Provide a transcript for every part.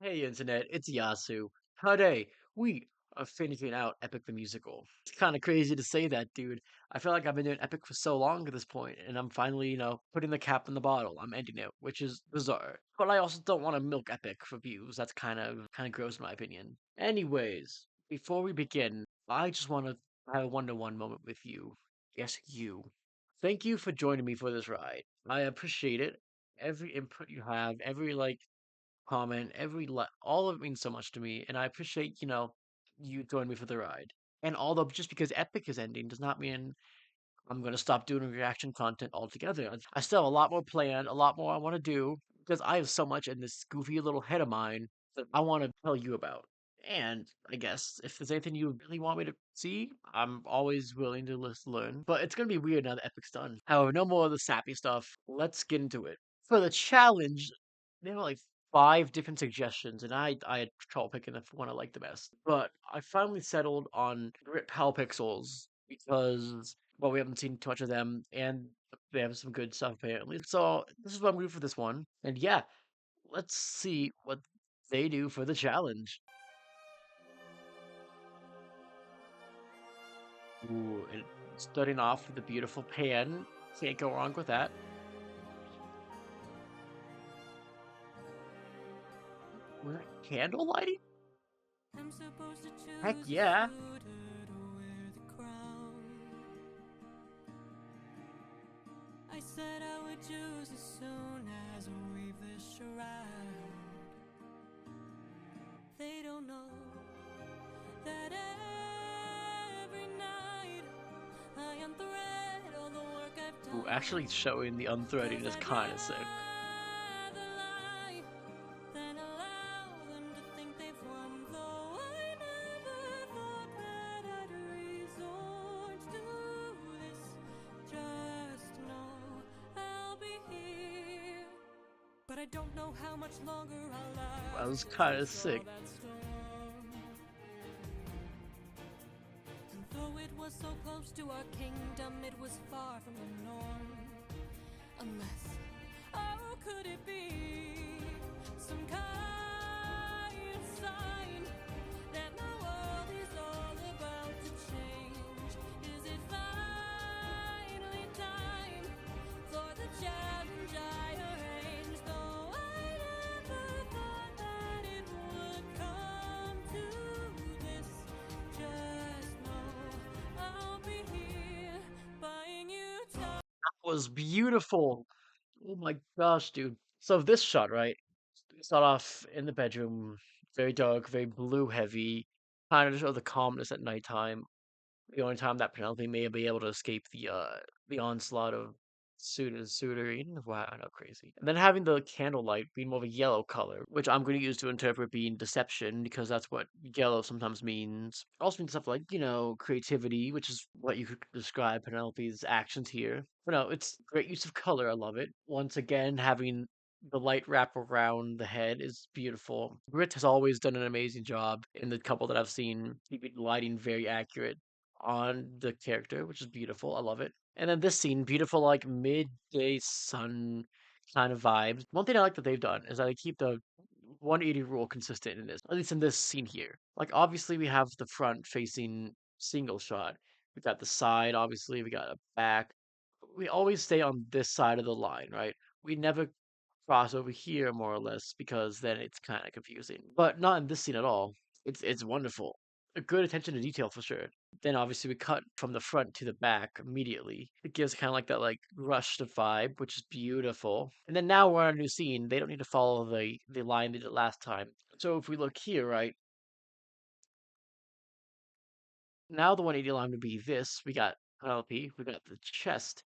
Hey internet, it's Yasu. Today, we are finishing out Epic the Musical. It's kind of crazy to say that, dude. I feel like I've been doing Epic for so long at this point, and I'm finally, putting the cap in the bottle. I'm ending it, which is bizarre. But I also don't want to milk Epic for views. That's kind of gross in my opinion. Anyways, before we begin, I just want to have a one-to-one moment with you. Yes, you. Thank you for joining me for this ride. I appreciate it. Every input you have, every comment, all of it means so much to me, and I appreciate, you joining me for the ride. And although just because Epic is ending does not mean I'm gonna stop doing reaction content altogether. I still have a lot more planned, a lot more I want to do, because I have so much in this goofy little head of mine that I want to tell you about. And I guess if there's anything you really want me to see, I'm always willing to learn. But it's gonna be weird now that Epic's done. However, no more of the sappy stuff. Let's get into it. For the challenge, there were like five different suggestions, and I had trouble picking the one I liked the best. But I finally settled on Grit Pal Pixels because well, we haven't seen too much of them, and they have some good stuff apparently. So this is what I'm doing for this one. And yeah, let's see what they do for the challenge. Ooh, and starting off with a beautiful pan. Can't go wrong with that. We're at candle lighting? Heck yeah. I said I would choose as soon as we weave this shroud. They don't know that every night I unthread all the work I've Ooh, done. actually showing the unthreading is I'd kind of sick. rather lie than allow them to think they've won. Though I never thought that I'd resort to this. Just know I'll be here. But I don't know how much longer I'll That last was to kind of face all sick. that storm. And though it was so close to our kingdom, it was far from the norm. Unless, oh, could it be some kind of sign that my world is all about to change? Is it finally time for the challenge I arranged? Though I never thought that it would come to this. Just know I'll be here buying you time. Was beautiful. Oh my gosh, dude. So this shot, right? Start off in the bedroom, very dark, very blue heavy, kind of show the calmness at nighttime. The only time that Penelope may be able to escape the onslaught of suiting. Wow, I know, crazy. And then having the candlelight being more of a yellow color, which I'm going to use to interpret being deception because that's what yellow sometimes means. Also means stuff like creativity, which is what you could describe Penelope's actions here. But no, it's great use of color. I love it. Once again, having the light wrap around the head is beautiful. Grit has always done an amazing job in the couple that I've seen, keeping lighting very accurate on the character, which is beautiful. I love it. And then this scene, beautiful like midday sun kind of vibes. One thing I like that they've done is that they keep the 180 rule consistent in this, at least in this scene here. Like obviously we have the front facing single shot. We got the side, obviously, we got a back. We always stay on this side of the line, right? We never cross over here more or less because then it's kind of confusing. But not in this scene at all. It's wonderful. A good attention to detail for sure. Then obviously we cut from the front to the back immediately. It gives kind of like that like rushed vibe, which is beautiful. And then now we're on a new scene. They don't need to follow the line they did last time. So if we look here, right now the 180 line would be this. We got Penelope, we got the chest,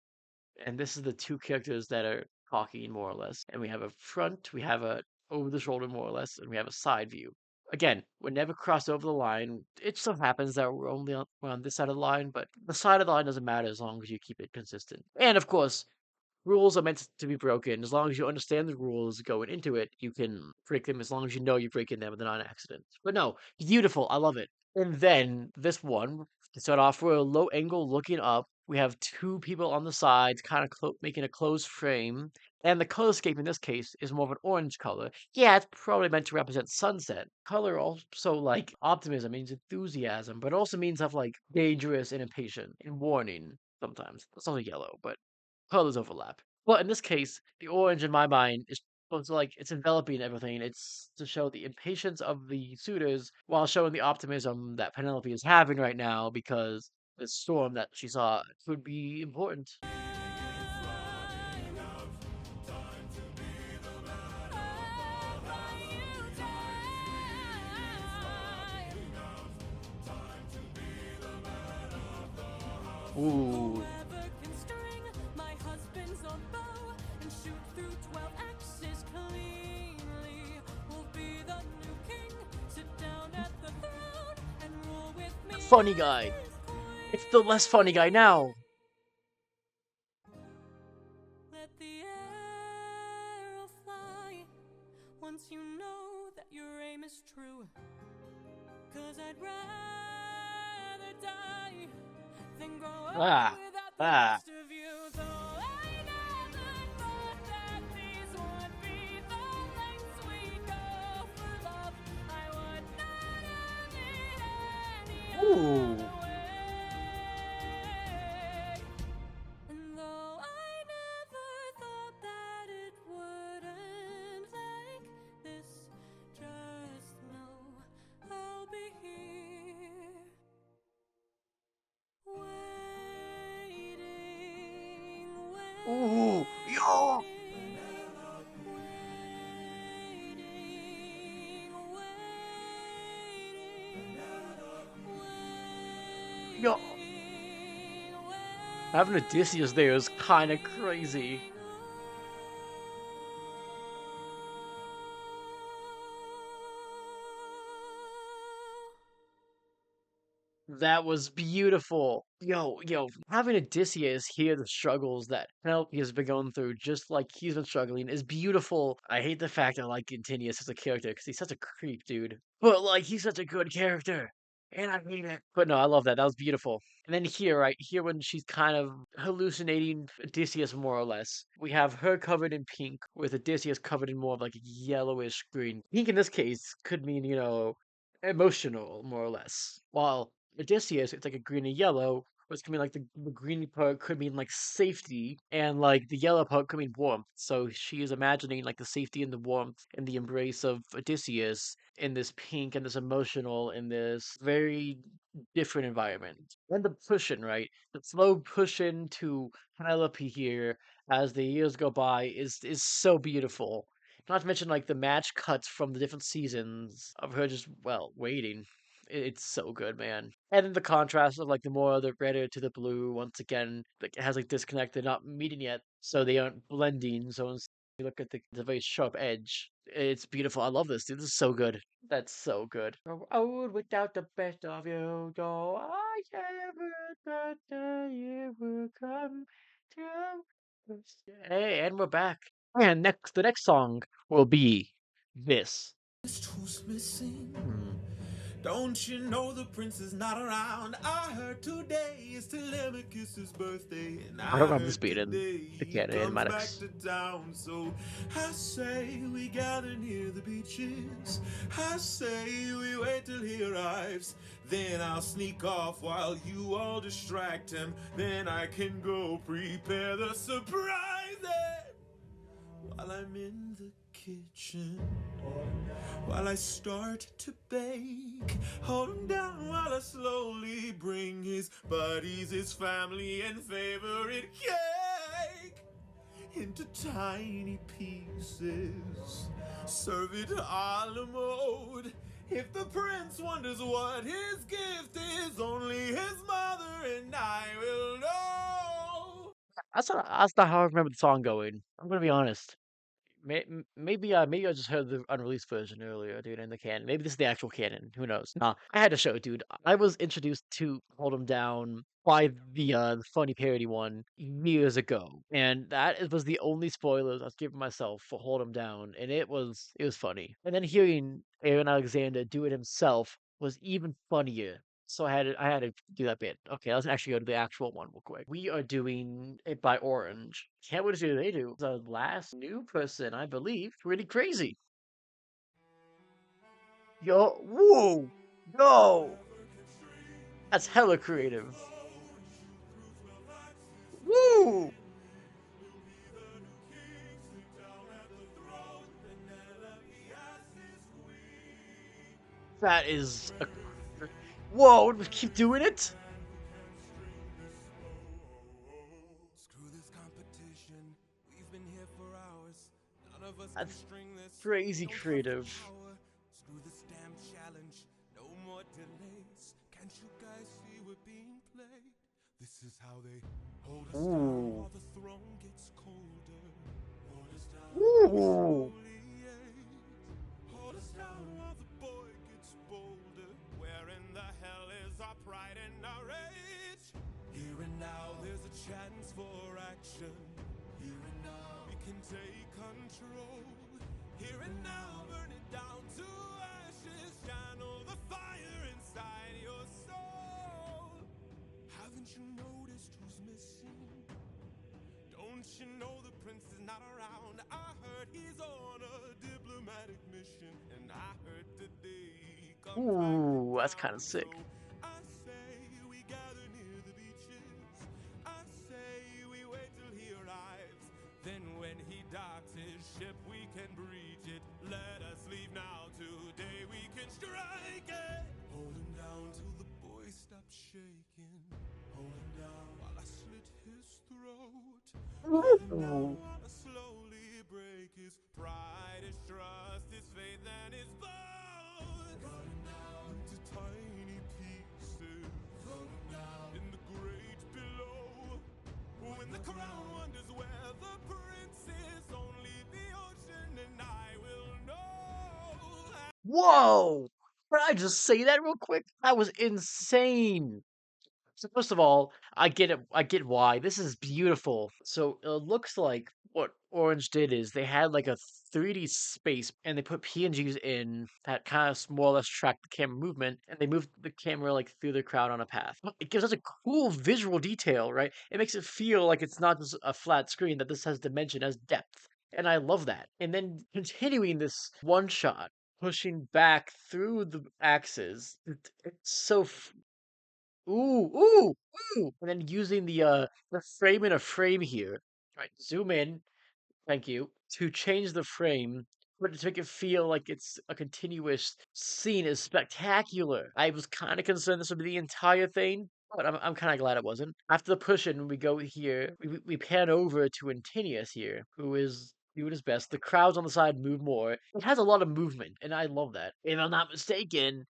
and this is the two characters that are talking more or less. And we have a front, we have a over the shoulder more or less, and we have a side view. Again, we never cross over the line. It so happens that we're on this side of the line, but the side of the line doesn't matter as long as you keep it consistent. And of course, rules are meant to be broken. As long as you understand the rules going into it, you can break them as long as you know you're breaking them and they're not an accident. But no, beautiful. I love it. And then this one, to start off, we're a low angle looking up. We have two people on the sides, kind of making a closed frame, and the color scheme in this case is more of an orange color. Yeah, it's probably meant to represent sunset. Color also like optimism means enthusiasm, but it also means of like dangerous and impatient and warning sometimes. It's also yellow, but colors overlap. But in this case, the orange in my mind is supposed to like it's enveloping everything. It's to show the impatience of the suitors while showing the optimism that Penelope is having right now because the storm that she saw could be important. Ooh. Whoever can string my husband's bow and shoot through 12 axes cleanly will be the new king. Sit down at the throne and rule with me Funny as guy. his It's the less funny guy queen. now. Let the arrow fly once you know that your aim is true. 'Cause I'd rather die than grow up Ah. without the Ah. best of you. Though I never thought that these would be the lengths we go for love. I would not have it any Ooh. other way. And though I never thought that it would end like this, just know I'll be here waiting, Ooh. Yo. waiting, waiting, Yo. Having Odysseus there is kind of crazy. That was beautiful. Yo, having Odysseus hear the struggles that Penelope has been going through, just like he's been struggling, is beautiful. I hate the fact I like Antinius as a character because he's such a creep, dude. But like, he's such a good character, and I hate it. But no, I love that. That was beautiful. And then here, right here, when she's kind of hallucinating Odysseus more or less, we have her covered in pink with Odysseus covered in more of like a yellowish green. Pink in this case could mean, emotional more or less, while Odysseus, it's like a green and yellow, which can mean like the green part could mean like safety, and like the yellow part could mean warmth. So she is imagining like the safety and the warmth and the embrace of Odysseus in this pink and this emotional in this very different environment. And the pushing, right? The slow pushing to Penelope here as the years go by is so beautiful. Not to mention like the match cuts from the different seasons of her just waiting. It's so good, man. And then the contrast of like the more the redder to the blue once again, like it has like disconnect. They're not meeting yet, so they aren't blending. So you look at the very sharp edge. It's beautiful. I love this, dude. This is so good. That's so good. Oh, without the best of you, though I ever thought the year would come to. Hey, and we're back. And the next song will be this. Who's missing? Hmm. Don't you know the prince is not around? I heard today is Telemachus' birthday, and I don't I remember this heard being in today the he canon comes back animatics. to town. So I say we gather near the beaches. I say we wait till he arrives. Then I'll sneak off while you all distract him. Then I can go prepare the surprise. While I'm in the kitchen, while I start to bake, hold him down while I slowly bring his buddies, his family, and favorite cake into tiny pieces. Serve it a la mode. If the prince wonders what his gift is, only his mother and I will know. That's not how I remember the song going. I'm gonna be honest. Maybe I just heard the unreleased version earlier, dude, in the canon. Maybe this is the actual canon. Who knows? Nah, I had to show it, dude. I was introduced to Hold 'Em Down by the funny parody one years ago, and was the only spoilers I was giving myself for Hold 'Em Down, and it was funny. And then hearing Aaron Alexander do it himself was even funnier. So I had to do that bit. Okay, let's actually go to the actual one real quick. We are doing it by Orange. Can't wait to see what they do. The last new person, I believe. Pretty crazy. Yo, whoa, yo, that's hella creative. Woo, that is a. Whoa, keep doing it. Screw this competition. We've been here for hours. None of us can That's string this. We crazy don't have the creative. power. Screw this damn challenge. No more delays. Can't you guys see we're being played? This is how they hold us down Ooh, while the throne gets colder. Hold us down while we ooh, slowly age. Hold us down while the boy gets bolder. Where in the hell is our pride and our rage? Here and now there's a chance for action. Here and now we can take control. Here and now burn it down to ashes. Channel the fire inside your soul. Haven't you noticed who's missing? Don't you know the prince is not around? I heard he's on a diplomatic mission, and I heard today he comes back to ooh, that's kind town. of So sick. I say we gather near the beaches. I say we wait till he arrives. Then when he docks his ship, we can breach it. Let us leave now. Today we can strike it. Hold him down till the boy stops shaking. Hold him down while I slit his throat. Hold him down Ooh. while I slowly break his pride, his trust, his faith, and his bones. Cut him down into tiny pieces. Throw him down in the great below. When the crown wonders where the prince is, only the ocean and I will know. Whoa! Can I just say that real quick? That was insane. So first of all, I get it. I get why this is beautiful. So it looks like what Orange did is they had like a 3D space and they put PNGs in that kind of more or less track the camera movement, and they moved the camera like through the crowd on a path. It gives us a cool visual detail, right? It makes it feel like it's not just a flat screen, that this has dimension, has depth. And I love that. And then continuing this one shot, pushing back through the axes, it's so ooh, ooh, ooh. And then using the frame in a frame here. Right, zoom in, thank you, to change the frame, but to make it feel like it's a continuous scene is spectacular. I was kind of concerned this would be the entire thing, but I'm kind of glad it wasn't. After the push-in, we go here, we pan over to Antinius here, who is doing his best. The crowds on the side move more. It has a lot of movement, and I love that. If I'm not mistaken,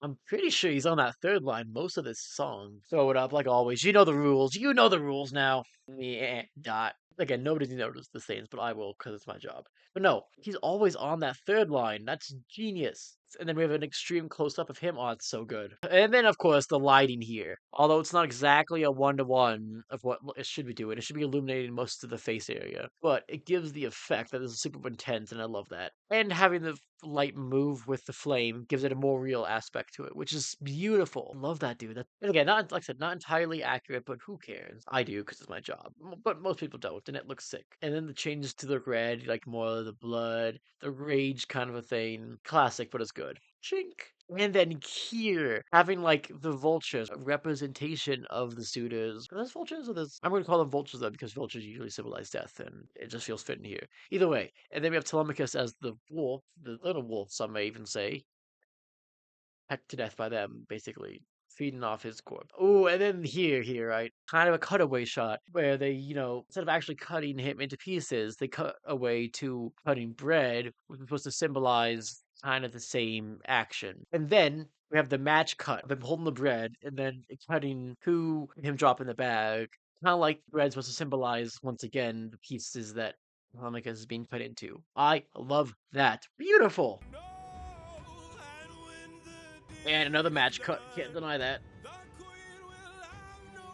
I'm pretty sure he's on that third line most of this song. Throw it up like always. You know the rules. You know the rules now. Yeah, dot. Again, nobody's noticed the things, but I will because it's my job. But no, he's always on that third line. That's genius. And then we have an extreme close up of him. Oh, it's so good. And then, of course, the lighting here. Although it's not exactly a one to one of what it should be doing, it should be illuminating most of the face area. But it gives the effect that is super intense, and I love that. And having the light move with the flame gives it a more real aspect to it, which is beautiful. Love that, dude. And again, not like I said, not entirely accurate, but who cares? I do because it's my job. But most people don't, and it looks sick. And then the changes to the red, like more of the blood, the rage kind of a thing. Classic, but it's good. Chink. And then here, having like the vultures, a representation of the suitors. Are those vultures or this? I'm going to call them vultures though, because vultures usually symbolize death, and it just feels fitting here. Either way. And then we have Telemachus as the wolf, the little wolf, some may even say, pecked to death by them, basically feeding off his corpse. Oh, and then here, right? Kind of a cutaway shot where they, instead of actually cutting him into pieces, they cut away to cutting bread, which was supposed to symbolize kind of the same action. And then we have the match cut of him holding the bread and then cutting to him dropping the bag. Kind of like bread's supposed to symbolize, once again, the pieces that Telemachus is being cut into. I love that. Beautiful. No, and when the And another deed is match cut. Can't done, deny that. the queen will have no one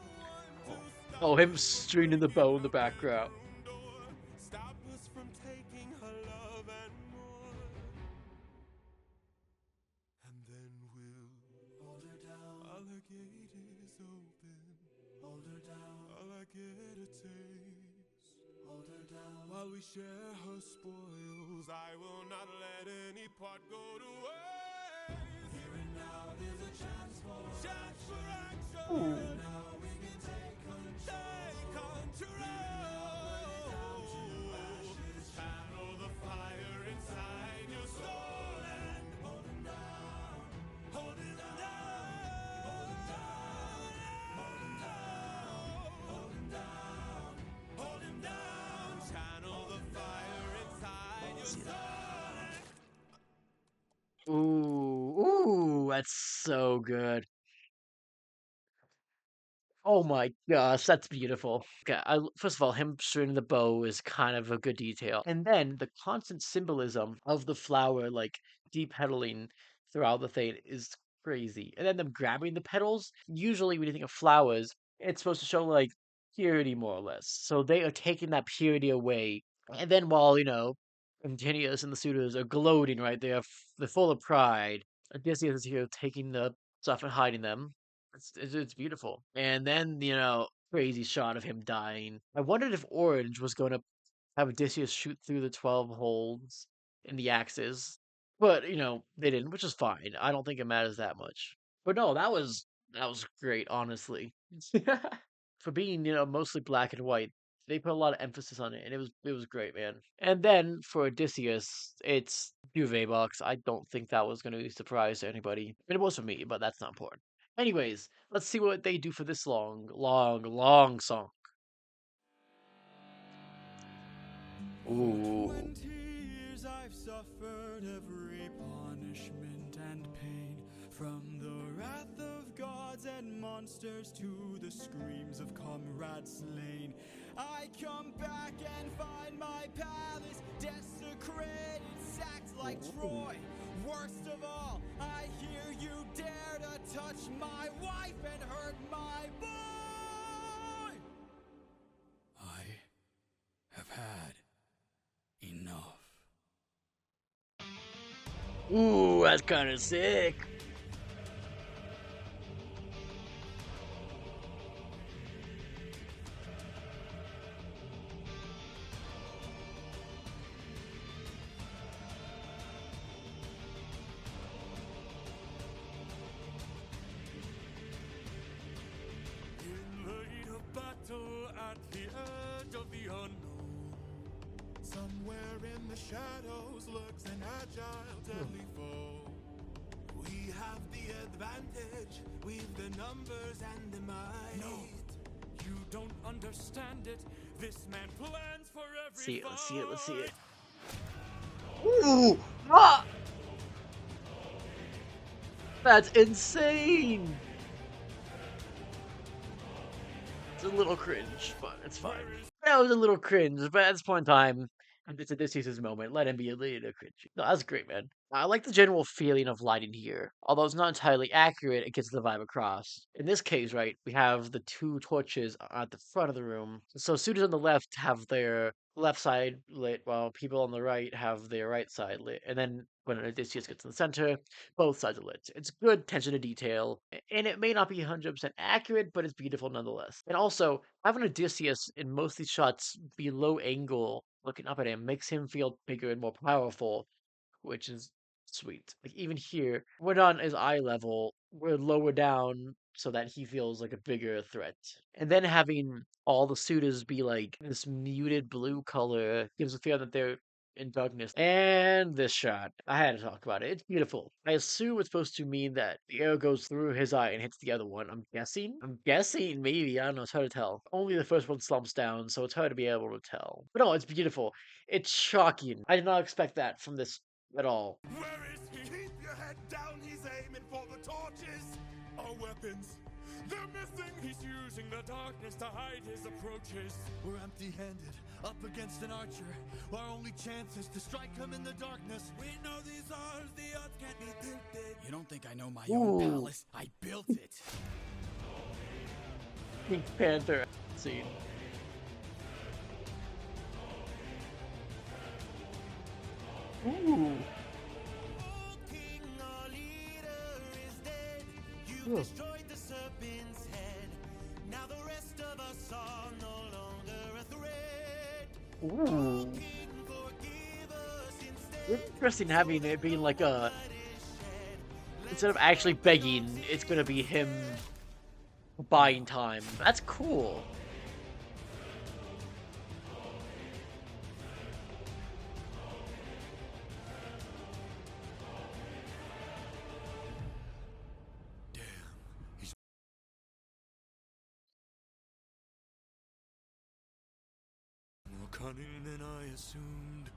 to Oh, stop oh, him us from stringing the breaking bow in her the background. bedroom door, stop us from taking her love and more. And then we'll hold her down open. Hold her down. All I get a taste. Hold her down. While we share her spoils, I will not let any part go to waste. Here and now, there's a chance for action. Ooh. Here and now, we can take control. Channel the fire inside your soul and hold him down. Hold him down. Hold him down. Hold him down. Hold him down. Hold him down. Channel the fire inside your soul. Ooh, that's so good. Oh my gosh, that's beautiful. Okay, first of all, him stringing the bow is kind of a good detail. And then the constant symbolism of the flower, like de-pedaling throughout the thing is crazy. And then them grabbing the petals, usually when you think of flowers, it's supposed to show like purity more or less. So they are taking that purity away. And then while, Antinous and the suitors are gloating, right? They're full of pride. Odysseus is here taking the stuff and hiding them. It's beautiful. And then, crazy shot of him dying. I wondered if Orange was going to have Odysseus shoot through the 12 holes in the axes. But, they didn't, which is fine. I don't think it matters that much. But no, that was great, honestly. For being, mostly black and white, they put a lot of emphasis on it, and it was great, man. And then for Odysseus, it's Duvet Box. I don't think that was going to be a surprise to anybody. I mean, it was for me, but that's not important. Anyways, let's see what they do for this long, long, long song. For Ooh. 20 years I've suffered every punishment and pain, from the wrath of gods and monsters to the screams of comrades slain. I come back and find my palace desecrated, sacked like Troy. Worst of all, I hear you dare to touch my wife and hurt my boy. I have had enough. Ooh, that's kind of sick. In the heat of battle at the edge of the unknown, somewhere in the shadows lurks an agile, deadly foe. We have the advantage, we've the numbers and the might. No, you don't understand it. This man plans for every See it, let's see it, let's see it. fight. Ooh! Ah! That's insane! It's a little cringe, but it's fine. That was a little cringe, but at this point in time, it's Odysseus' moment. Let him be a little cringy. No, that's great, man. I like the general feeling of lighting here. Although it's not entirely accurate, it gets the vibe across. In this case, right, we have the two torches at the front of the room. So suitors on the left have their left side lit, while people on the right have their right side lit. And then when Odysseus gets in the center, both sides are lit. It's good attention to detail, and it may not be 100% accurate, but it's beautiful nonetheless. And also, having Odysseus in most of these shots be low angle, looking up at him, makes him feel bigger and more powerful, which is sweet. Like even here, we're not on his eye level, we're lower down so that he feels like a bigger threat. And then having all the suitors be like this muted blue color gives a feeling that they're in darkness. And this shot, I had to talk about it. It's beautiful. I assume it's supposed to mean that the arrow goes through his eye and hits the other one. I'm guessing. Maybe. I don't know. It's hard to tell. Only the first one slumps down, so it's hard to be able to tell. But no, it's beautiful. It's shocking. I did not expect that from this at all. Where is he? Keep your head down, he's aiming for the torches. Our weapons, they're missing. He's using the darkness to hide his approaches. We're empty-handed, up against an archer. Our only chance is to strike him in the darkness. We know these odds, the odds can't be tilted. You don't think I know my own palace? I built it. Pink Panther scene. Ooh. King, our leader is dead. You Ooh. destroyed the serpent's head. Ooh, interesting having it being like a instead of actually begging, it's gonna be him buying time. That's cool. More cunning than I assumed.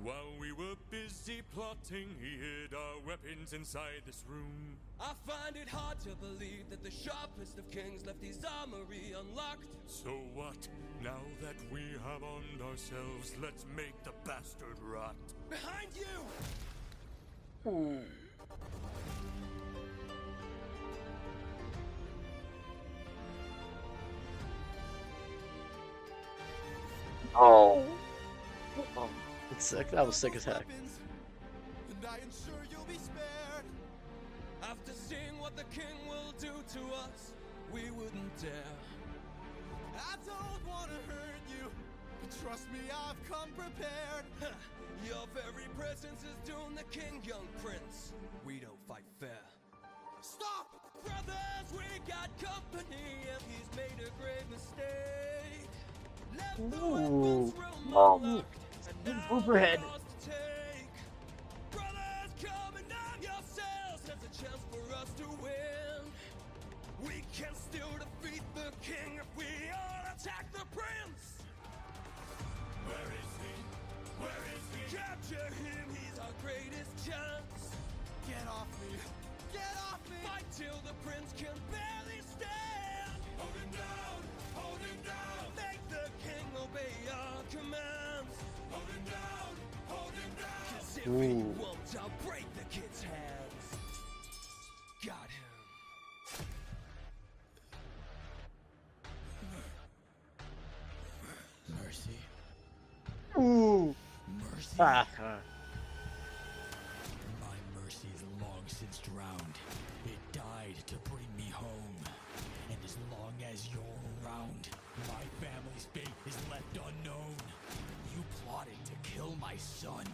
While we were busy plotting, he hid our weapons inside this room. I find it hard to believe that the sharpest of kings left his armory unlocked. So what? Now that we have armed ourselves, let's make the bastard rot. Behind you! Oh, oh, it's sick. That was sick as heck. And I ensure you'll be spared. After seeing what the king will do to us, we wouldn't dare. I don't want to hurt you, but trust me, I've come prepared. Your very presence is doomed the king, young prince. We don't fight fair. Stop! Brothers, we got company, and he's made a grave mistake. Left the weapons room unlocked, and now Overhead. we're lost to take. Brothers, come and arm yourselves. There's a chance for us to win. We can still defeat the king if we all attack the prince. Where is he? Where is he? Capture him, he's our greatest chance. Get off me! Get off me! Fight till the prince can barely stand. Hold him down! Hold him down! Make the king obey our commands. Hold him down! Hold him down! 'Cause if he won't, I'll break the kid's hands. Got him. Mercy. Ooh. Mercy. Ah. My mercy is long since drowned. It died to bring me home. And as long as you're around, my family's fate is left unknown. You plotted to kill my son.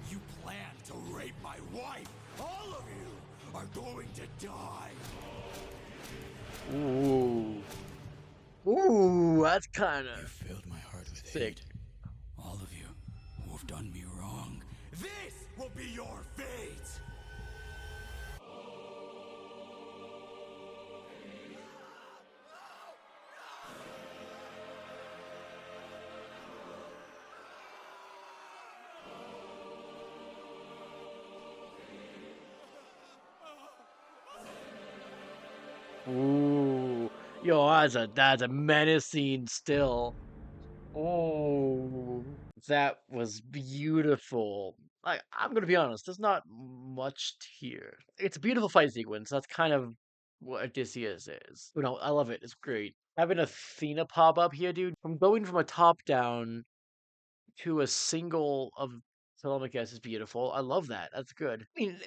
You planned to rape my wife. All of you are going to die. Ooh. Ooh, that's kind You of filled my heart with sick. hate. All of you who have done me wrong. This will be your fate! Ooh. Yo, that's a menacing still. Oh, that was beautiful. Like, I'm gonna be honest, there's not much here. It's a beautiful fight sequence. That's kind of what Odysseus is. You know, I love it. It's great. Having Athena pop up here, dude, from going from a top down to a single of Telemachus is beautiful. I love that. That's good. I mean,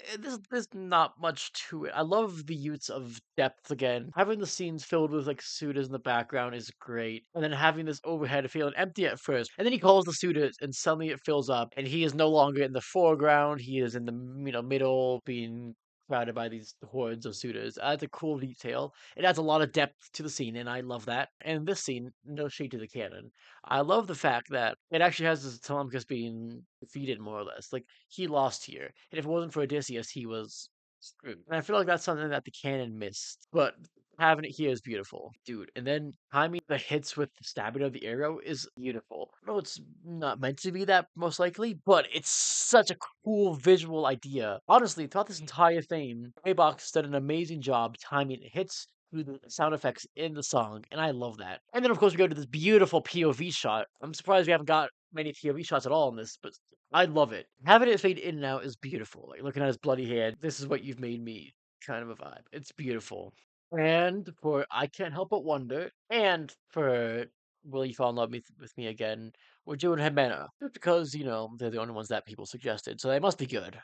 there's not much to it. I love the use of depth again. Having the scenes filled with like suitors in the background is great, and then having this overhead feeling empty at first, and then he calls the suitors, and suddenly it fills up, and he is no longer in the foreground. He is in the middle, being crowded by these hordes of suitors. That's a cool detail. It adds a lot of depth to the scene, and I love that. And this scene, no shade to the canon, I love the fact that it actually has this Telemachus being defeated more or less. Like he lost here, and if it wasn't for Odysseus, he was screwed. And I feel like that's something that the canon missed, but having it here is beautiful, dude. And then timing the hits with the stabbing of the arrow is beautiful. I know it's not meant to be that most likely, but it's such a cool visual idea. Honestly, throughout this entire thing, Box did an amazing job timing hits through the sound effects in the song, and I love that. And then, of course, we go to this beautiful POV shot. I'm surprised we haven't got many POV shots at all in this, but I love it. Having it fade in and out is beautiful. Like looking at his bloody hand, this is what you've made me kind of a vibe. It's beautiful. And for I Can't Help But Wonder, and for Will You Fall in Love with Me Again, we're doing Himena. Just because, they're the only ones that people suggested, so they must be good.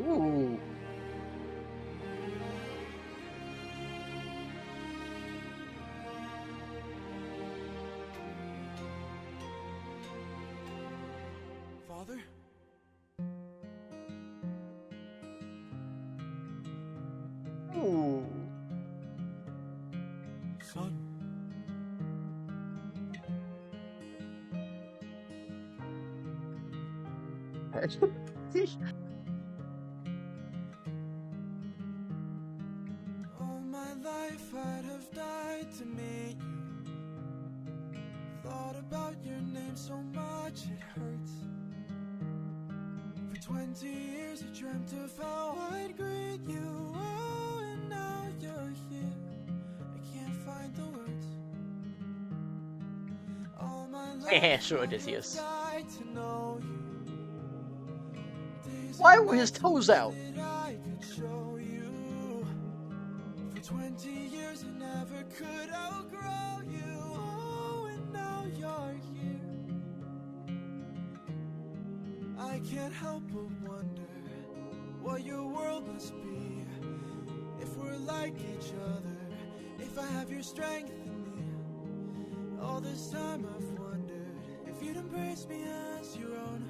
Ooh. Father? Ooh. Son? All my life I'd have died to meet you. Thought about your name so much it hurts. For 20 years I dreamt of how I'd greet you. Oh, and now you're here. I can't find the words. All my Yeah, life sure, I have Odysseus. died to know you. Days Why and were his nights I toes wish out? that I could show you. For 20 years I never could outgrow you. Oh, and now you're here. I can't help but wonder what your world must be. If we're like each other, if I have your strength in me. All this time I've wondered if you'd embrace me as your own.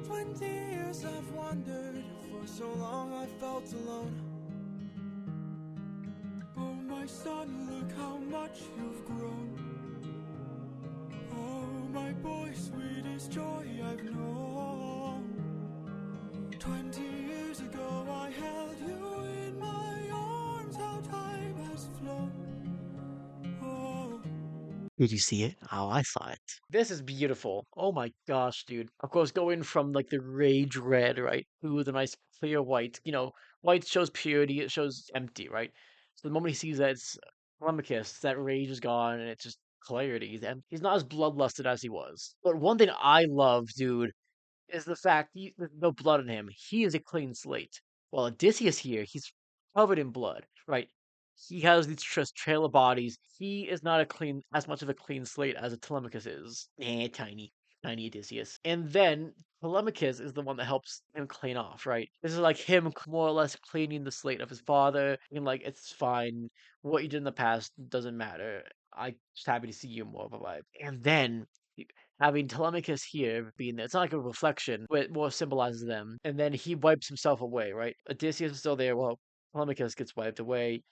20 years I've wondered, for so long I felt alone. Oh my son, look how much you've grown. Oh my boy, sweetest joy I've known. 20 years ago I held you in my arms, how time has flown. Oh. Did you see it? Oh, I saw it. This is beautiful. Oh my gosh, dude. Of course, going from like the rage red, right, to the nice clear white. White shows purity, it shows empty, right? So the moment he sees that it's Telemachus, that rage is gone and it's just clarity. He's not as bloodlusted as he was. But one thing I love, dude, is the fact there's no blood on him. He is a clean slate. While Odysseus here, he's covered in blood, right? He has these just trail of bodies. He is not as much of a clean slate as a Telemachus is. Tiny Odysseus. And then Telemachus is the one that helps him clean off, right? This is like him more or less cleaning the slate of his father, and like it's fine. What you did in the past doesn't matter. I just happy to see you more. Bye bye. And then having Telemachus here being there. It's not like a reflection, but it more symbolizes them. And then he wipes himself away, right? Odysseus is still there. Well, Telemachus gets wiped away.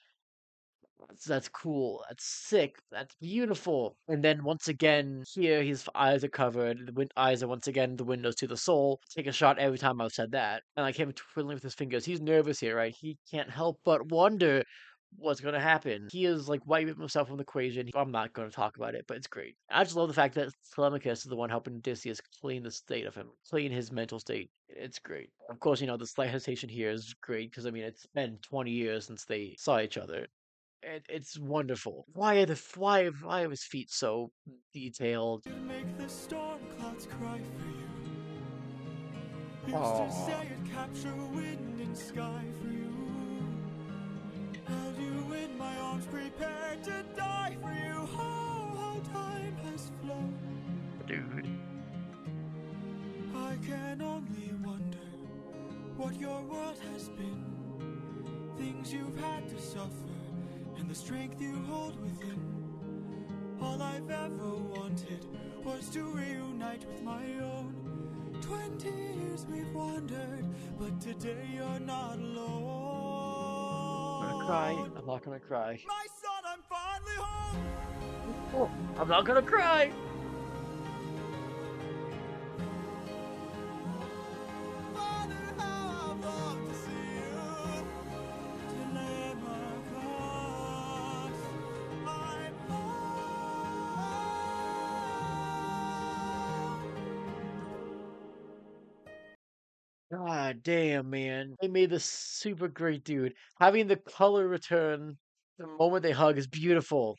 That's cool. That's sick. That's beautiful. And then once again, here his eyes are covered. Eyes are once again the windows to the soul. Take a shot every time I've said that. And like him twiddling with his fingers. He's nervous here, right? He can't help but wonder what's going to happen. He is like wiping himself from the equation. I'm not going to talk about it, but it's great. I just love the fact that Telemachus is the one helping Odysseus clean the state of him, clean his mental state. It's great. Of course, the slight hesitation here is great because I mean it's been 20 years since they saw each other. It's wonderful. Why are his feet so detailed? You make the storm clouds cry for you. Used to say Oh, I'd capture wind and sky for you. Held you in my arms, prepared to die for you. Oh, how time has flown. dude. I can only wonder what your world has been. Things you've had to suffer, and the strength you hold within. All I've ever wanted was to reunite with my own. 20 years we've wandered, but today you're not I'm gonna cry. alone. I'm not gonna cry. My son, I'm finally home. Oh, I'm not gonna cry. Father, how I've longed to see you. Telemachus, I'm home. God damn, man. They made this super great, dude. Having the color return the moment they hug is beautiful.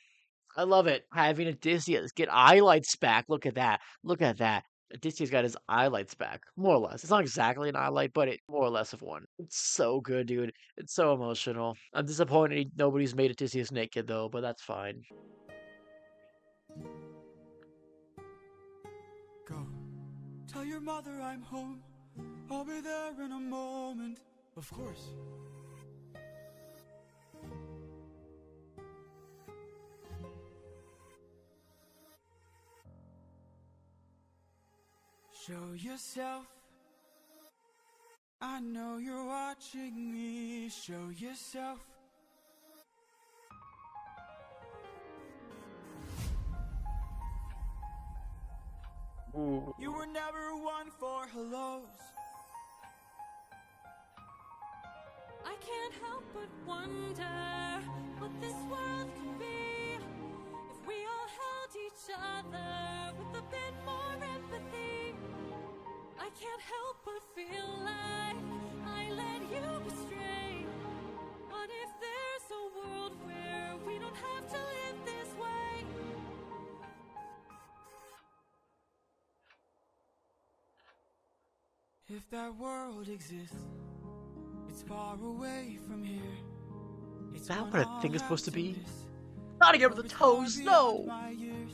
I love it. Having Odysseus get highlights back. Look at that. Look at that. Odysseus got his highlights back, more or less. It's not exactly an highlight, but it more or less of one. It's so good, dude. It's so emotional. I'm disappointed nobody's made Odysseus naked though, but that's fine. Go, tell your mother I'm home. I'll be there in a moment. Of course. Show yourself. I know you're watching me. Show yourself. Ooh. You were never one for hellos. I can't help but wonder what this world could be if we all held each other with a bit more empathy. I can't help but feel like I led you astray. What if there's a world where we don't have to live this way? If that world exists, it's far away from here. Is It's that one what I I'll think it's have supposed to to be? miss. Gotta get rid For of the it's far toes, beyond no! my years.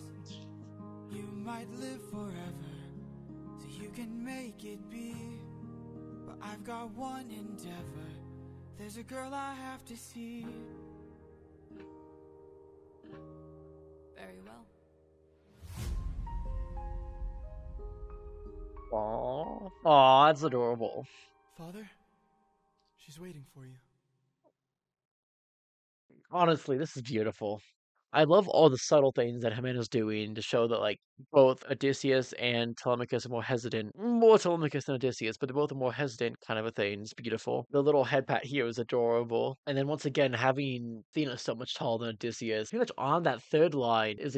You might live forever, so you can make it be. But I've got one endeavor. There's a girl I have to see. Very well. Aww. Aw, that's adorable. Father, she's waiting for you. Honestly, this is beautiful. I love all the subtle things that Jimena's doing to show that, like, both Odysseus and Telemachus are more hesitant. More Telemachus than Odysseus, but they're both more hesitant kind of a thing. It's beautiful. The little head pat here is adorable. And then once again, having Athena so much taller than Odysseus, pretty much on that third line is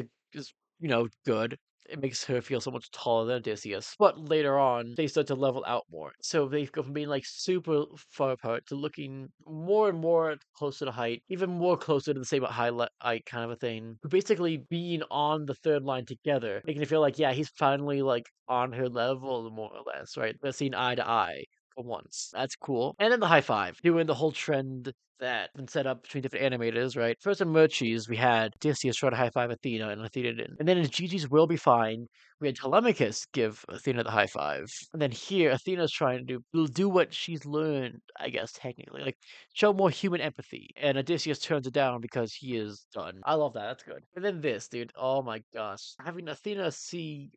good. It makes her feel so much taller than Odysseus. But later on, they start to level out more. So they go from being like super far apart to looking more and more closer to height, even more closer to the same height kind of a thing. Basically being on the third line together, making it feel like, yeah, he's finally like on her level more or less, right? They're seeing eye to eye for once. That's cool. And then the high five, doing the whole trend that been set up between different animators, right? First in Murchie's, we had Odysseus try to high five Athena, and Athena didn't. And then in Gigi's Will Be Fine, we had Telemachus give Athena the high five. And then here, Athena's trying to do what she's learned, I guess, technically. Like, show more human empathy. And Odysseus turns it down because he is done. I love that. That's good. And then this, dude. Oh my gosh. Having Athena see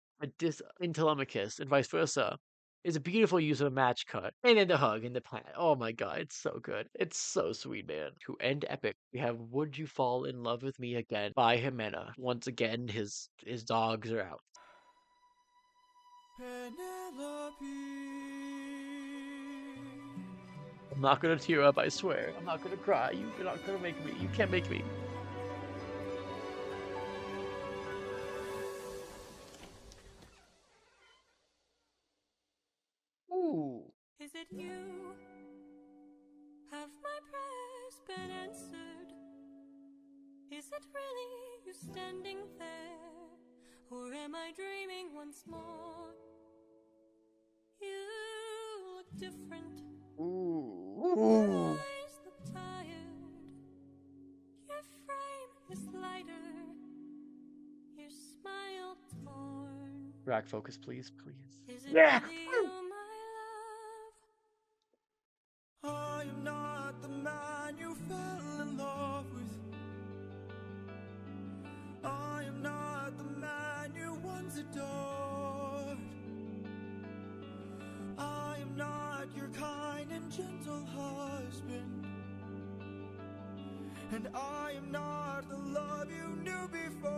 in Telemachus and vice versa is a beautiful use of a match cut. And then the hug and the pat. Oh my god, it's so good. It's so sweet, man. To end epic, we have Would You Fall in Love with Me Again by Jimena. Once again, his dogs are out. Penelope. I'm not gonna tear up, I swear. I'm not gonna cry. You're not gonna make me. You can't make me. Ooh. Is it you? Have my prayers been answered? Is it really you standing there? Or am I dreaming once more? You look different. Your Ooh. eyes look tired. Your frame is lighter. Your smile torn. Rack focus, please, please. Is it Yeah! really you, my love? I am not the man you fell in love with. I am not the man you once adored. I am not your kind and gentle husband. And I am not the love you knew before.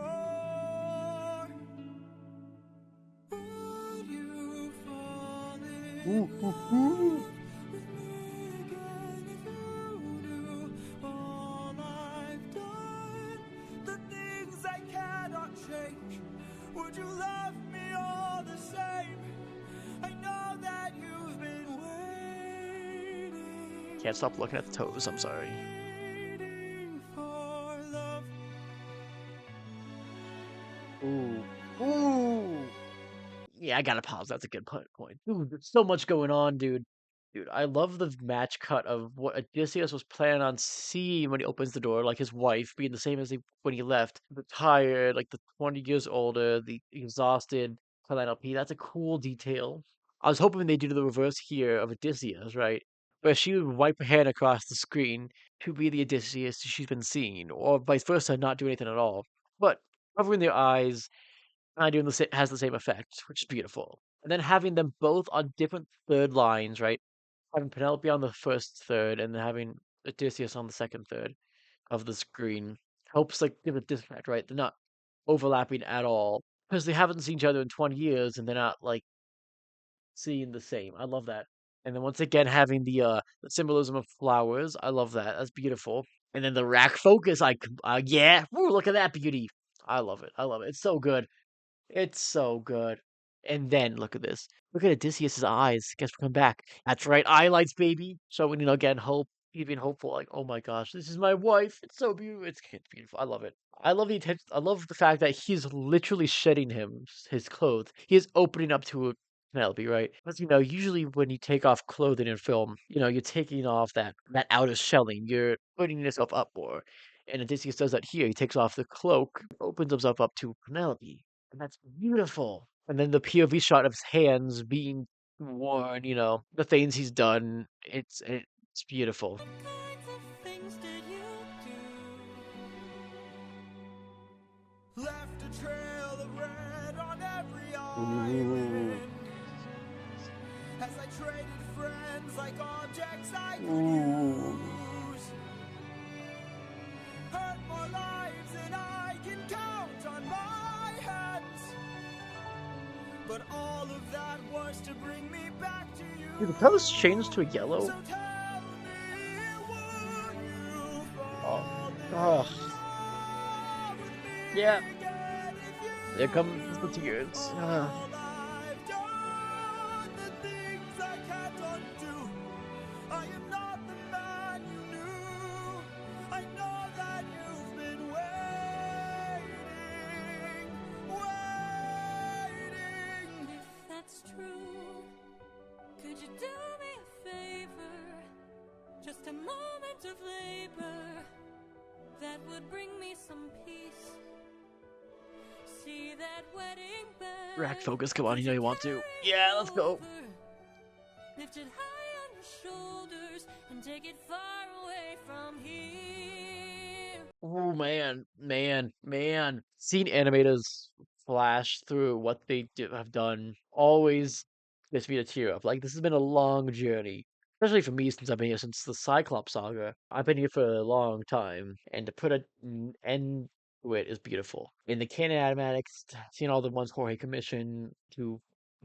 Would you fall in Ooh, ooh, love ooh. with me again if you knew all I've done? The things I cannot change. Would you love me all the same? I know that you've been waiting. Can't stop looking at the toes, I'm sorry. Waiting for love. Ooh. Ooh. Yeah, I gotta pause. That's a good point. Dude, there's so much going on, dude. Dude, I love the match cut of what Odysseus was planning on seeing when he opens the door, like his wife being the same as when he left. The tired, like the 20 years older, the exhausted Penelope. That's a cool detail. I was hoping they do the reverse here of Odysseus, right? where she would wipe her hand across the screen to be the Odysseus she's been seeing, or vice versa, not do anything at all. But covering their eyes kind of doing has the same effect, which is beautiful. And then having them both on different third lines, right? Having Penelope on the first third, and then having Odysseus on the second third of the screen helps like give a disconnect, right? They're not overlapping at all because they haven't seen each other in 20 years, and they're not like seeing the same. I love that. And then once again having the symbolism of flowers, I love that. That's beautiful. And then the rack focus, yeah, ooh, look at that beauty. I love it. I love it. It's so good. It's so good. And then look at this. Look at Odysseus's eyes. Guess we come back. That's right, highlights, baby. Showing again hope, even hopeful. Like, oh my gosh, this is my wife. It's so beautiful. It's beautiful. I love it. I love the attention. I love the fact that he's literally shedding his clothes. He is opening up to Penelope, right? Because usually when you take off clothing in film, you're taking off that outer shelling. You're putting yourself up more. And Odysseus does that here. He takes off the cloak, opens himself up to Penelope. And that's beautiful. And then the POV shot of his hands being worn, the things he's done. It's beautiful. What kinds of things did you do? Left a trail of red on every Ooh. island. As I traded friends like objects I could Ooh. use. Hurt more lives than I can count on my hands. But all of that was to bring me back to you. Dude, the colors changed to a yellow. So tell me, would you Oh, fall in oh, love with me yeah. again if you There comes the tears. all I've done, the things I can't undo. I am not the man you knew. I know that you've been waiting. If that's true, could you do me a favor? Just a moment of labor that would bring me some peace. See that wedding bell. Rack focus, come on, you want to. Yeah, let's go. Lift it high on your shoulders and take it far away from here. Oh man. Seeing animators flash through what they have done always gets me to tear up. Like, this has been a long journey, especially for me since I've been here since the Cyclops saga. I've been here for a long time, and to put an end to it is beautiful. In the canon animatics, seeing all the ones Jorge commissioned to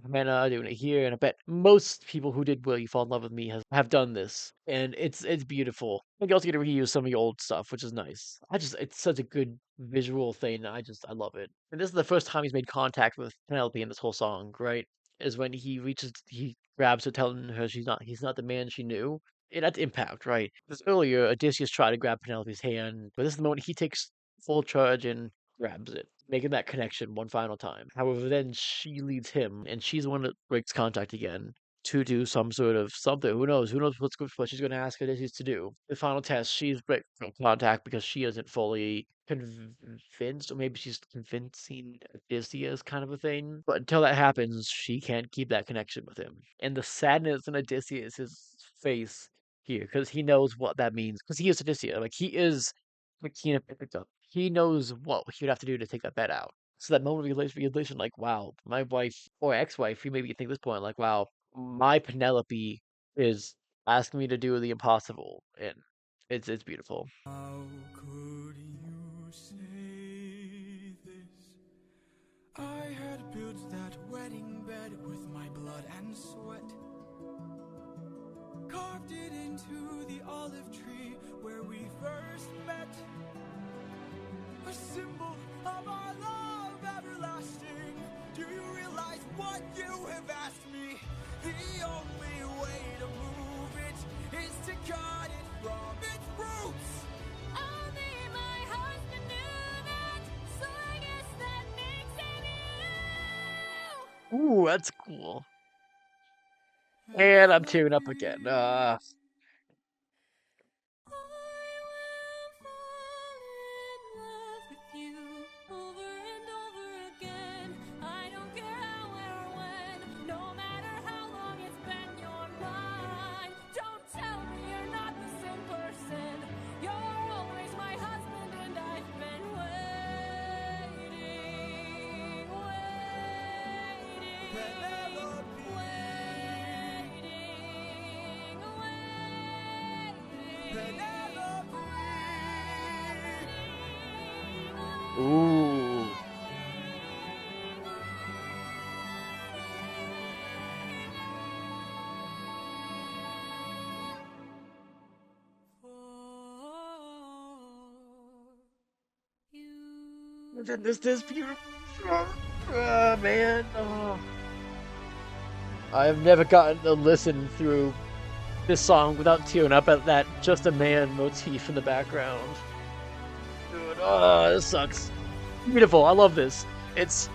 Jimena doing it here, and I bet most people who did Will You Fall in Love with Me have done this, and it's beautiful. And you also get to reuse some of the old stuff, which is nice. It's such a good visual thing. I love it. And this is the first time he's made contact with Penelope in this whole song, right? Is when he grabs her, telling her he's not the man she knew. And that's impact, right? Because earlier Odysseus tried to grab Penelope's hand, but this is the moment he takes full charge and grabs it, making that connection one final time. However, then she leads him, and she's the one that breaks contact again to do some sort of something. Who knows? Who knows what she's going to ask Odysseus to do? The final test, she's breaking contact because she isn't fully convinced, or maybe she's convincing Odysseus, kind of a thing. But until that happens, she can't keep that connection with him. And the sadness in Odysseus's face here, because he knows what that means. Because he is Odysseus, like he is like Tina picked up. He knows what he would have to do to take that bet out. So that moment of realization, like, wow, my wife or ex-wife, you maybe think at this point, like, wow, my Penelope is asking me to do the impossible, and it's beautiful. How could you say this? I had built that wedding bed with my blood and sweat. Carved it into the olive tree where we first met. A symbol of our love everlasting. Do you realize what you have asked me? The only way to move it is to cut it from its roots. Only my husband knew that, so I guess that makes it you. Ooh, that's cool. And I'm tearing up again. No matter how long it's been, you're mine. Don't tell This beautiful. Man. Oh. I've never gotten to listen through this song without tearing up at that just a man motif in the background. Dude, oh, this sucks. Beautiful. I love this. It's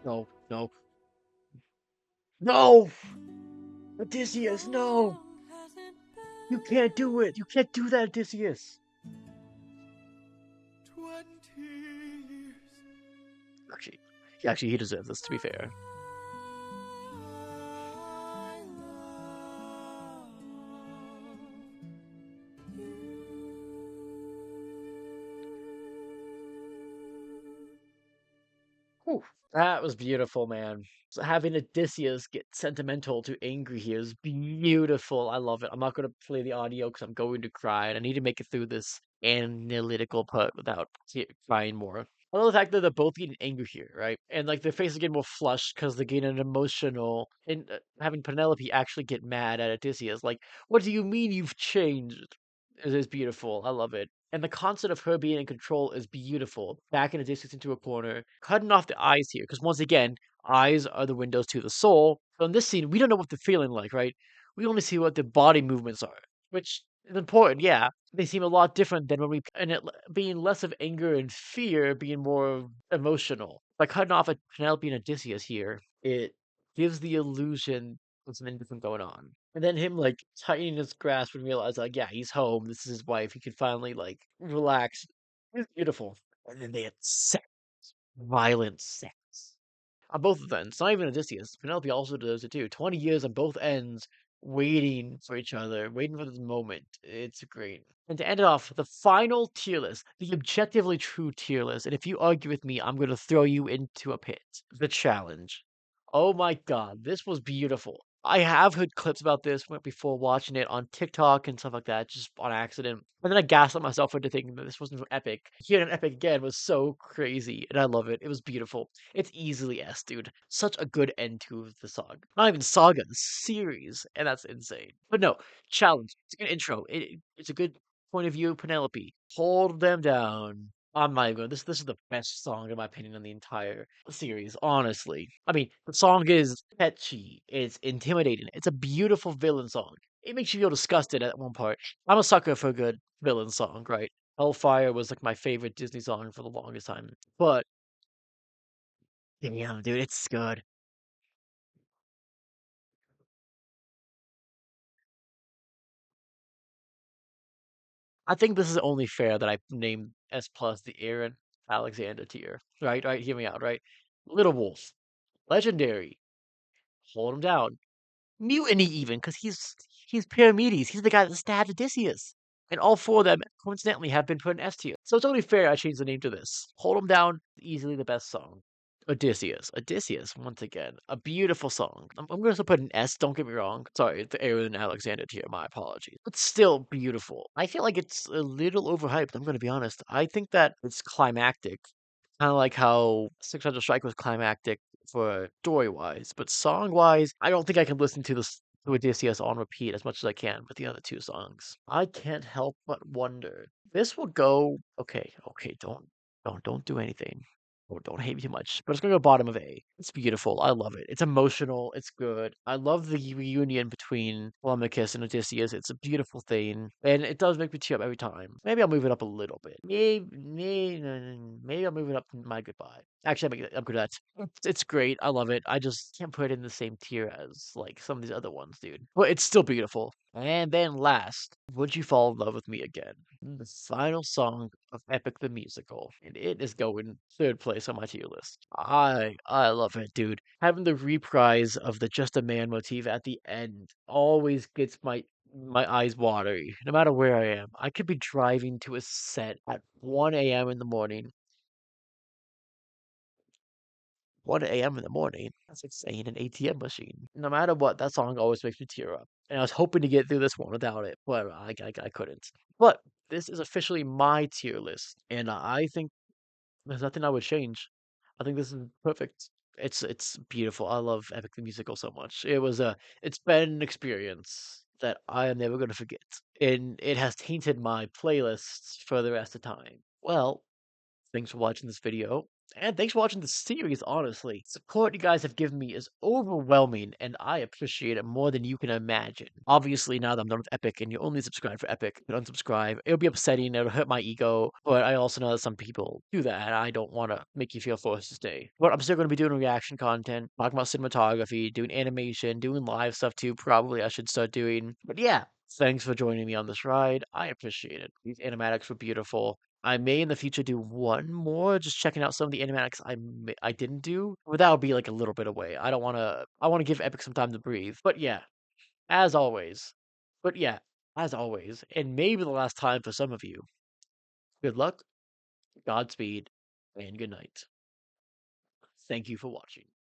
no, no, no, Odysseus, How no, long has it you can't been? do it. You can't do that, Odysseus. 20 years. Actually, actually, he deserves this. To be That fair. I love Whew, that was beautiful, man. So having Odysseus get sentimental to angry here is beautiful. I love it. I'm not going to play the audio because I'm going to cry, and I need to make it through this analytical part without crying more. I love the fact that they're both getting angry here, right? And like their faces get more flushed because they're getting an emotional. And having Penelope actually get mad at Odysseus, like, "What do you mean you've changed?" It is beautiful. I love it. And the concept of her being in control is beautiful. Backing Odysseus into a corner, cutting off the eyes here, because once again, eyes are the windows to the soul. So in this scene, we don't know what they're feeling like, right? We only see what the body movements are, which is important, yeah. They seem a lot different than when and it being less of anger and fear, being more emotional. By cutting off a Penelope and Odysseus here, it gives the illusion of something different going on. And then him like tightening his grasp and realize like, yeah, he's home. This is his wife. He can finally like relax. It's beautiful. And then they had sex, violent sex. On both of them. It's not even Odysseus. Penelope also does it too. 20 years on both ends, waiting for each other, waiting for this moment. It's great. And to end it off, the final tier list, the objectively true tier list. And if you argue with me, I'm going to throw you into a pit. The challenge. Oh my god, this was beautiful. I have heard clips about this before watching it on TikTok and stuff like that, just on accident. And then I gaslit myself into thinking that this wasn't epic. Hearing an epic again was so crazy, and I love it. It was beautiful. It's easily S, dude. Such a good end to the saga. Not even saga, the series, and that's insane. But no, challenge. It's a good intro. It's a good point of view. Penelope, hold them down. I'm not even going. This is the best song in my opinion in the entire series. Honestly, I mean the song is catchy. It's intimidating. It's a beautiful villain song. It makes you feel disgusted at one part. I'm a sucker for a good villain song, right? Hellfire was like my favorite Disney song for the longest time. But damn, dude, it's good. I think this is only fair that I named S plus the Aaron Alexander tier. Right, right. Hear me out. Right, Little Wolf, legendary. Hold him down. Mutiny even, because he's Paramedes. He's the guy that stabbed Odysseus. And all four of them, coincidentally, have been put in S tier. So it's only fair I changed the name to this. Hold 'em down, easily the best song. Odysseus. Odysseus, once again. A beautiful song. I'm going to put an S, don't get me wrong. Sorry, the Aaron Alexander tier, my apologies. But still beautiful. I feel like it's a little overhyped, I'm going to be honest. I think that it's climactic. Kind of like how 600 Strike was climactic for story wise, but song wise, I don't think I can listen to this to Odysseus on repeat as much as I can with the other two songs. I can't help but wonder. This will go okay, okay, don't do anything. Don't hate me too much. But it's gonna go bottom of A. It's beautiful. I love it. It's emotional. It's good. I love the reunion between Telemachus and Odysseus. It's a beautiful thing, and it does make me tear up every time. Maybe I'll move it up a little bit. Maybe I'll move it up to My Goodbye. Actually, I'm good at that. It's great. I love it. I just can't put it in the same tier as like some of these other ones, dude. But it's still beautiful. And then last, Would You Fall in Love with Me Again? The final song of Epic the Musical, and it is going third place on my tier list. I love it, dude. Having the reprise of the Just a Man motif at the end always gets my eyes watery, no matter where I am. I could be driving to a set at 1 a.m. in the morning. 1 a.m. in the morning. That's like saying an ATM machine. No matter what, that song always makes me tear up. And I was hoping to get through this one without it, but I couldn't. But this is officially my tier list, and I think there's nothing I would change. I think this is perfect. It's beautiful. I love Epic the Musical so much. It's been an experience that I am never gonna forget, and it has tainted my playlists for the rest of time. Well, thanks for watching this video, and thanks for watching the series, honestly. Support you guys have given me is overwhelming, and I appreciate it more than you can imagine. Obviously, now that I'm done with Epic and you only subscribe for Epic, but unsubscribe, it'll be upsetting, it'll hurt my ego, but I also know that some people do that, and I don't want to make you feel forced to stay. But I'm still going to be doing reaction content, talking about cinematography, doing animation, doing live stuff too, probably I should start doing. But yeah, thanks for joining me on this ride. I appreciate it. These animatics were beautiful. I may in the future do one more, just checking out some of the animatics I didn't do, but that would be like a little bit away. I don't want to. I want to give Epic some time to breathe. But yeah, as always. But yeah, as always, and maybe the last time for some of you. Good luck, Godspeed, and good night. Thank you for watching.